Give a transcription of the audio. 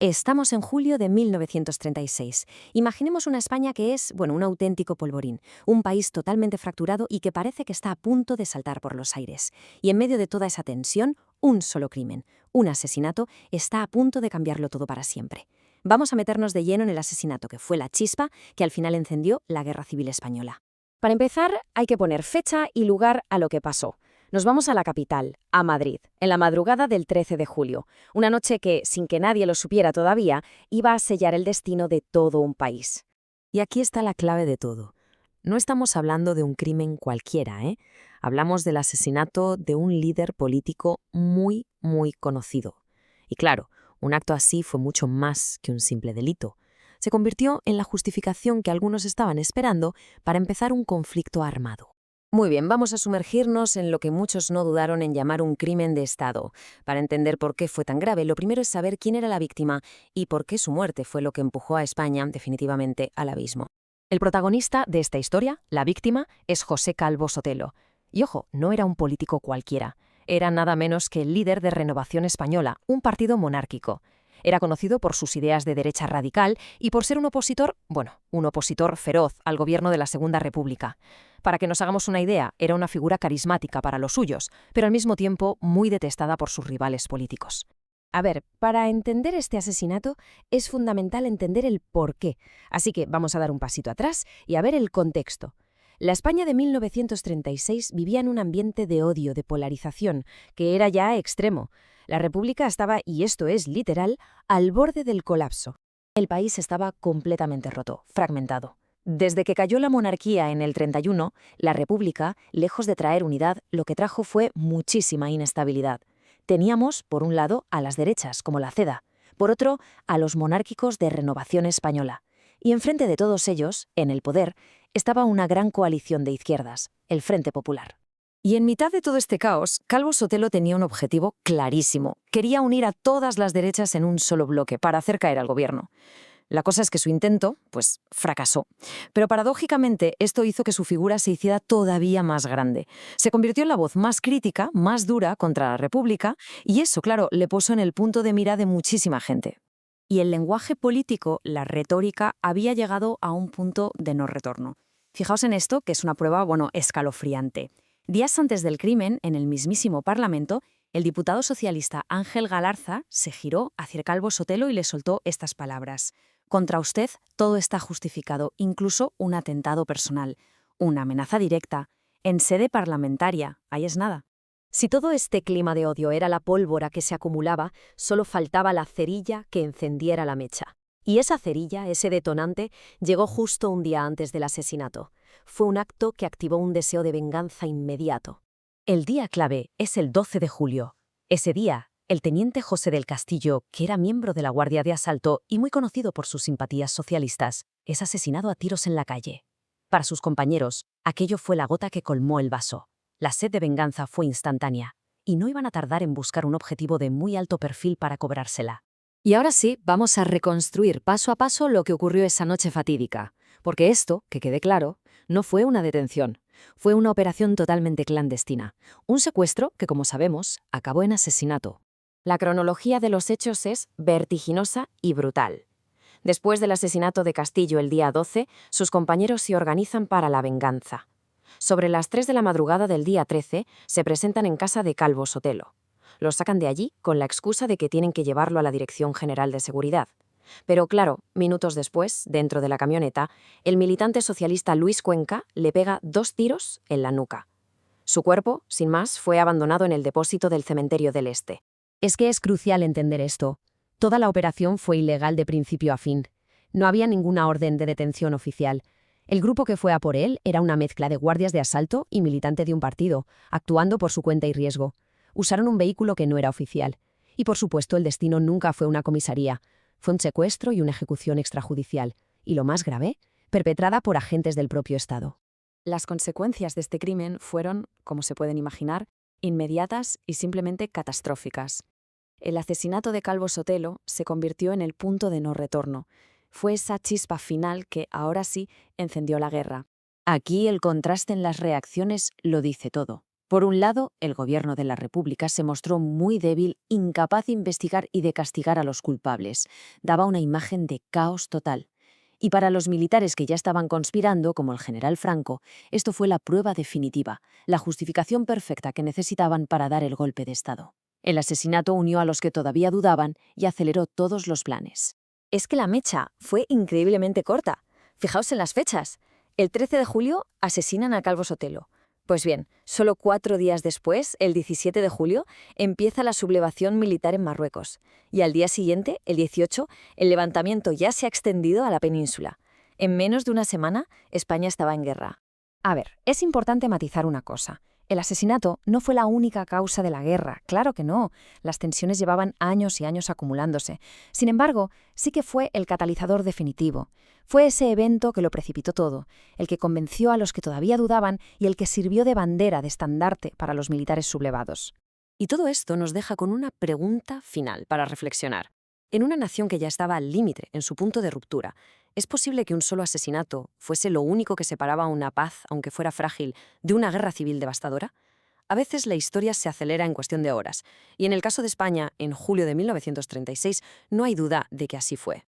Estamos en julio de 1936. Imaginemos una España que es, bueno, un auténtico polvorín, un país totalmente fracturado y que parece que está a punto de saltar por los aires. Y en medio de toda esa tensión, un solo crimen, un asesinato, está a punto de cambiarlo todo para siempre. Vamos a meternos de lleno en el asesinato que fue la chispa que al final encendió la Guerra Civil Española. Para empezar, hay que poner fecha y lugar a lo que pasó. Nos vamos a la capital, a Madrid, en la madrugada del 13 de julio, una noche que, sin que nadie lo supiera todavía, iba a sellar el destino de todo un país. Y aquí está la clave de todo. No estamos hablando de un crimen cualquiera, ¿eh? Hablamos del asesinato de un líder político muy, muy conocido. Y claro, un acto así fue mucho más que un simple delito. Se convirtió en la justificación que algunos estaban esperando para empezar un conflicto armado. Muy bien, vamos a sumergirnos en lo que muchos no dudaron en llamar un crimen de Estado. Para entender por qué fue tan grave, lo primero es saber quién era la víctima y por qué su muerte fue lo que empujó a España definitivamente al abismo. El protagonista de esta historia, la víctima, es José Calvo Sotelo. Y ojo, no era un político cualquiera. Era nada menos que el líder de Renovación Española, un partido monárquico. Era conocido por sus ideas de derecha radical y por ser un opositor, un opositor feroz al gobierno de la Segunda República. Para que nos hagamos una idea, era una figura carismática para los suyos, pero al mismo tiempo muy detestada por sus rivales políticos. A ver, para entender este asesinato es fundamental entender el porqué, así que vamos a dar un pasito atrás y a ver el contexto. La España de 1936 vivía en un ambiente de odio, de polarización, que era ya extremo. La República estaba, y esto es literal, al borde del colapso. El país estaba completamente roto, fragmentado. Desde que cayó la monarquía en el 31, la República, lejos de traer unidad, lo que trajo fue muchísima inestabilidad. Teníamos, por un lado, a las derechas, como la CEDA, por otro, a los monárquicos de Renovación Española. Y enfrente de todos ellos, en el poder, estaba una gran coalición de izquierdas, el Frente Popular. Y en mitad de todo este caos, Calvo Sotelo tenía un objetivo clarísimo. Quería unir a todas las derechas en un solo bloque para hacer caer al gobierno. La cosa es que su intento, fracasó. Pero paradójicamente, esto hizo que su figura se hiciera todavía más grande. Se convirtió en la voz más crítica, más dura contra la República, y eso, claro, le puso en el punto de mira de muchísima gente. Y el lenguaje político, la retórica, había llegado a un punto de no retorno. Fijaos en esto, que es una prueba, escalofriante. Días antes del crimen, en el mismísimo Parlamento, el diputado socialista Ángel Galarza se giró hacia Calvo Sotelo y le soltó estas palabras. Contra usted todo está justificado, incluso un atentado personal, una amenaza directa, en sede parlamentaria, ahí es nada. Si todo este clima de odio era la pólvora que se acumulaba, solo faltaba la cerilla que encendiera la mecha. Y esa cerilla, ese detonante, llegó justo un día antes del asesinato. Fue un acto que activó un deseo de venganza inmediato. El día clave es el 12 de julio. Ese día, el teniente José del Castillo, que era miembro de la Guardia de Asalto y muy conocido por sus simpatías socialistas, es asesinado a tiros en la calle. Para sus compañeros, aquello fue la gota que colmó el vaso. La sed de venganza fue instantánea, y no iban a tardar en buscar un objetivo de muy alto perfil para cobrársela. Y ahora sí, vamos a reconstruir paso a paso lo que ocurrió esa noche fatídica, porque esto, que quede claro, no fue una detención, fue una operación totalmente clandestina, un secuestro que, como sabemos, acabó en asesinato. La cronología de los hechos es vertiginosa y brutal. Después del asesinato de Castillo el día 12, sus compañeros se organizan para la venganza. Sobre las 3 de la madrugada del día 13, se presentan en casa de Calvo Sotelo. Lo sacan de allí con la excusa de que tienen que llevarlo a la Dirección General de Seguridad. Pero claro, minutos después, dentro de la camioneta, el militante socialista Luis Cuenca le pega 2 tiros en la nuca. Su cuerpo, sin más, fue abandonado en el depósito del cementerio del Este. Es que es crucial entender esto. Toda la operación fue ilegal de principio a fin. No había ninguna orden de detención oficial. El grupo que fue a por él era una mezcla de guardias de asalto y militante de un partido, actuando por su cuenta y riesgo. Usaron un vehículo que no era oficial. Y por supuesto el destino nunca fue una comisaría. Fue un secuestro y una ejecución extrajudicial. Y lo más grave, perpetrada por agentes del propio Estado. Las consecuencias de este crimen fueron, como se pueden imaginar, inmediatas y simplemente catastróficas. El asesinato de Calvo Sotelo se convirtió en el punto de no retorno. Fue esa chispa final que, ahora sí, encendió la guerra. Aquí el contraste en las reacciones lo dice todo. Por un lado, el gobierno de la República se mostró muy débil, incapaz de investigar y de castigar a los culpables. Daba una imagen de caos total. Y para los militares que ya estaban conspirando, como el general Franco, esto fue la prueba definitiva, la justificación perfecta que necesitaban para dar el golpe de Estado. El asesinato unió a los que todavía dudaban y aceleró todos los planes. Es que la mecha fue increíblemente corta. Fijaos en las fechas. El 13 de julio asesinan a Calvo Sotelo. Pues bien, solo 4 días después, el 17 de julio, empieza la sublevación militar en Marruecos. Y al día siguiente, el 18, el levantamiento ya se ha extendido a la península. En menos de una semana, España estaba en guerra. A ver, es importante matizar una cosa. El asesinato no fue la única causa de la guerra, claro que no. Las tensiones llevaban años y años acumulándose. Sin embargo, sí que fue el catalizador definitivo. Fue ese evento que lo precipitó todo, el que convenció a los que todavía dudaban y el que sirvió de bandera, de estandarte para los militares sublevados. Y todo esto nos deja con una pregunta final para reflexionar. En una nación que ya estaba al límite, en su punto de ruptura, ¿es posible que un solo asesinato fuese lo único que separaba una paz, aunque fuera frágil, de una guerra civil devastadora? A veces la historia se acelera en cuestión de horas, y en el caso de España, en julio de 1936, no hay duda de que así fue.